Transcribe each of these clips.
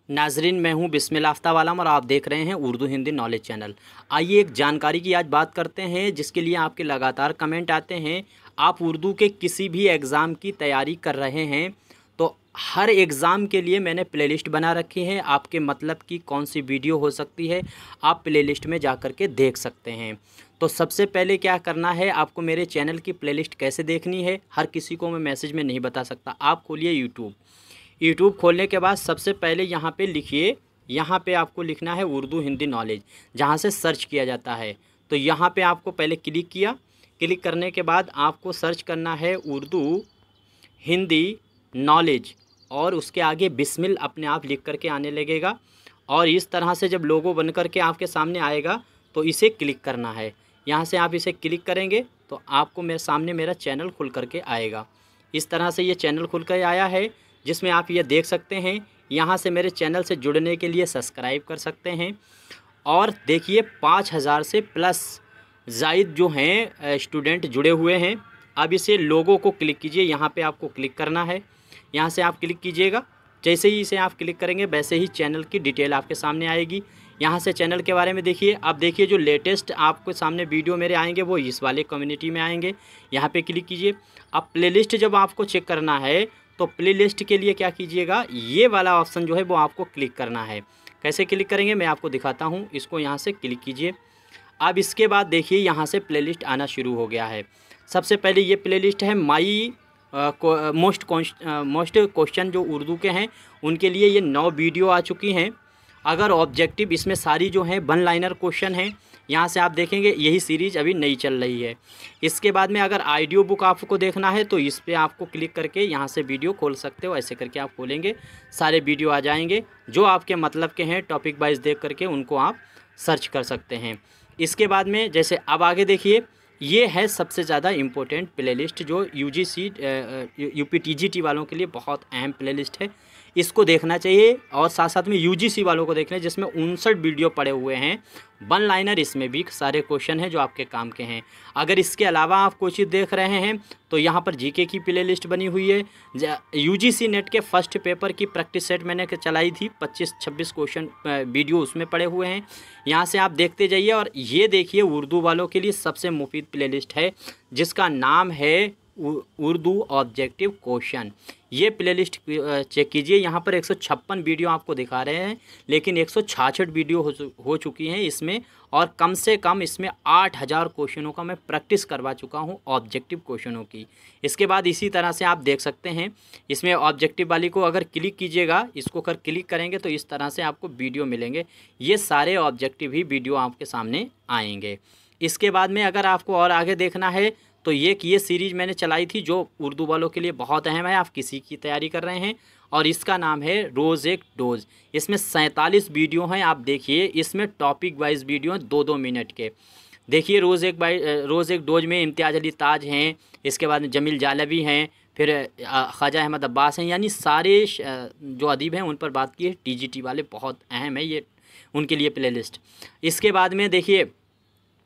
नाजरीन, मैं हूं बिस्मिल आफ्ताब और आप देख रहे हैं उर्दू हिंदी नॉलेज चैनल। आइए एक जानकारी की आज बात करते हैं जिसके लिए आपके लगातार कमेंट आते हैं। आप उर्दू के किसी भी एग्ज़ाम की तैयारी कर रहे हैं तो हर एग्ज़ाम के लिए मैंने प्लेलिस्ट बना रखी है। आपके मतलब की कौन सी वीडियो हो सकती है आप प्लेलिस्ट में जा कर के देख सकते हैं। तो सबसे पहले क्या करना है, आपको मेरे चैनल की प्लेलिस्ट कैसे देखनी है हर किसी को मैं मैसेज में नहीं बता सकता। आप खोलिए यूट्यूब खोलने के बाद सबसे पहले यहाँ पे लिखिए, यहाँ पे आपको लिखना है उर्दू हिंदी नॉलेज, जहाँ से सर्च किया जाता है। तो यहाँ पे आपको पहले क्लिक किया, क्लिक करने के बाद आपको सर्च करना है उर्दू हिंदी नॉलेज और उसके आगे बिस्मिल अपने आप लिख करके आने लगेगा। और इस तरह से जब लोगो बन करके आपके सामने आएगा तो इसे क्लिक करना है। यहाँ से आप इसे क्लिक करेंगे तो आपको मेरे सामने मेरा चैनल खुल करके आएगा। इस तरह से ये चैनल खुल कर आया है जिसमें आप ये देख सकते हैं। यहाँ से मेरे चैनल से जुड़ने के लिए सब्सक्राइब कर सकते हैं। और देखिए 5000 से प्लस ज़ायद जो हैं स्टूडेंट जुड़े हुए हैं। अब इसे लोगों को क्लिक कीजिए, यहाँ पे आपको क्लिक करना है। यहाँ से आप क्लिक कीजिएगा, जैसे ही इसे आप क्लिक करेंगे वैसे ही चैनल की डिटेल आपके सामने आएगी। यहाँ से चैनल के बारे में देखिए। अब देखिए जो लेटेस्ट आपके सामने वीडियो मेरे आएंगे वो इस वाले कम्युनिटी में आएंगे। यहाँ पे क्लिक कीजिए। अब प्लेलिस्ट जब आपको चेक करना है तो प्लेलिस्ट के लिए क्या कीजिएगा, ये वाला ऑप्शन जो है वो आपको क्लिक करना है। कैसे क्लिक करेंगे मैं आपको दिखाता हूँ। इसको यहाँ से क्लिक कीजिए। अब इसके बाद देखिए यहाँ से प्लेलिस्ट आना शुरू हो गया है। सबसे पहले ये प्लेलिस्ट है माई मोस्ट क्वेश्चन जो उर्दू के हैं उनके लिए ये 9 वीडियो आ चुकी हैं। अगर ऑब्जेक्टिव इसमें सारी जो हैं वन लाइनर क्वेश्चन हैं। यहाँ से आप देखेंगे यही सीरीज़ अभी नई चल रही है। इसके बाद में अगर ऑडियो बुक आपको देखना है तो इस पर आपको क्लिक करके यहाँ से वीडियो खोल सकते हो। ऐसे करके आप खोलेंगे सारे वीडियो आ जाएंगे जो आपके मतलब के हैं। टॉपिक वाइज देख करके उनको आप सर्च कर सकते हैं। इसके बाद में जैसे अब आगे देखिए, ये है सबसे ज़्यादा इम्पोर्टेंट प्लेलिस्ट जो यूजीसी यूपीटीजीटी वालों के लिए बहुत अहम प्लेलिस्ट है। इसको देखना चाहिए और साथ साथ में यूजीसी वालों को देखना है जिसमें 59 वीडियो पड़े हुए हैं। वन लाइनर इसमें भी सारे क्वेश्चन हैं जो आपके काम के हैं। अगर इसके अलावा आप कोई चीज़ देख रहे हैं तो यहाँ पर जीके की प्लेलिस्ट बनी हुई है। यूजीसी नेट के फर्स्ट पेपर की प्रैक्टिस सेट मैंने चलाई थी, 25-26 क्वेश्चन वीडियो उसमें पड़े हुए हैं। यहाँ से आप देखते जाइए। और ये देखिए उर्दू वालों के लिए सबसे मुफीद प्लेलिस्ट है जिसका नाम है उर्दू ऑब्जेक्टिव क्वेश्चन। ये प्लेलिस्ट चेक कीजिए। यहाँ पर 156 वीडियो आपको दिखा रहे हैं लेकिन 166 वीडियो हो चुकी हैं इसमें। और कम से कम इसमें 8000 क्वेश्चनों का मैं प्रैक्टिस करवा चुका हूँ ऑब्जेक्टिव क्वेश्चनों की। इसके बाद इसी तरह से आप देख सकते हैं इसमें ऑब्जेक्टिव वाली को अगर क्लिक कीजिएगा, इसको अगर क्लिक करेंगे तो इस तरह से आपको वीडियो मिलेंगे। ये सारे ऑब्जेक्टिव ही वीडियो आपके सामने आएंगे। इसके बाद में अगर आपको और आगे देखना है तो ये सीरीज़ मैंने चलाई थी जो उर्दू वालों के लिए बहुत अहम है। आप किसी की तैयारी कर रहे हैं और इसका नाम है रोज़ एक डोज। इसमें 47 वीडियो हैं। आप देखिए इसमें टॉपिक वाइज वीडियो हैं 2-2 मिनट के। देखिए रोज़ एक डोज में इम्तियाज़ अली ताज हैं, इसके बाद जमील जालवी हैं, फिर ख्वाजा अहमद अब्बास हैं। यानी सारे जो अदीब हैं उन पर बात की है। टीजीटी वाले बहुत अहम है ये, उनके लिए प्लेलिस्ट। इसके बाद में देखिए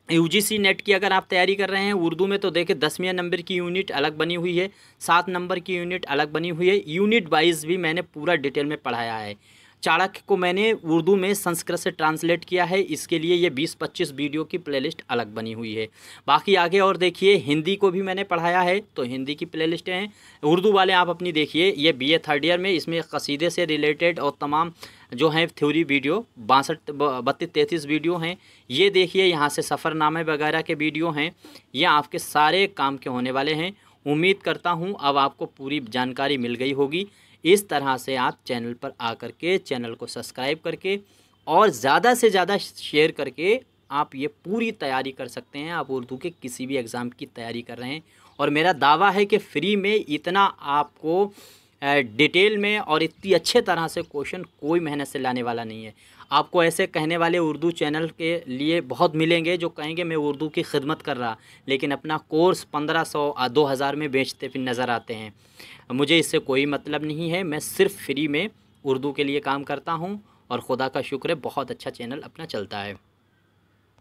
यूजीसी नेट की अगर आप तैयारी कर रहे हैं उर्दू में तो देखिए 10वें नंबर की यूनिट अलग बनी हुई है, 7 नंबर की यूनिट अलग बनी हुई है। यूनिट वाइज भी मैंने पूरा डिटेल में पढ़ाया है। चाणक्य को मैंने उर्दू में संस्कृत से ट्रांसलेट किया है, इसके लिए ये 20-25 वीडियो की प्लेलिस्ट अलग बनी हुई है। बाकी आगे और देखिए हिंदी को भी मैंने पढ़ाया है तो हिंदी की प्लेलिस्टें हैं। उर्दू वाले आप अपनी देखिए, ये बीए थर्ड ईयर में इसमें कसीदे से रिलेटेड और तमाम जो हैं थ्योरी वीडियो 32-33 वीडियो हैं। ये देखिए यहाँ से सफ़रनामे वगैरह के वीडियो हैं। ये आपके सारे काम के होने वाले हैं। उम्मीद करता हूँ अब आपको पूरी जानकारी मिल गई होगी। इस तरह से आप चैनल पर आकर के चैनल को सब्सक्राइब करके और ज़्यादा से ज़्यादा शेयर करके आप ये पूरी तैयारी कर सकते हैं। आप उर्दू के किसी भी एग्ज़ाम की तैयारी कर रहे हैं और मेरा दावा है कि फ्री में इतना आपको डिटेल में और इतनी अच्छे तरह से क्वेश्चन कोई मेहनत से लाने वाला नहीं है। आपको ऐसे कहने वाले उर्दू चैनल के लिए बहुत मिलेंगे जो कहेंगे मैं उर्दू की खिदमत कर रहा, लेकिन अपना कोर्स 1500-2000 में बेचते फिर नज़र आते हैं। मुझे इससे कोई मतलब नहीं है। मैं सिर्फ फ्री में उर्दू के लिए काम करता हूँ और खुदा का शुक्र है बहुत अच्छा चैनल अपना चलता है।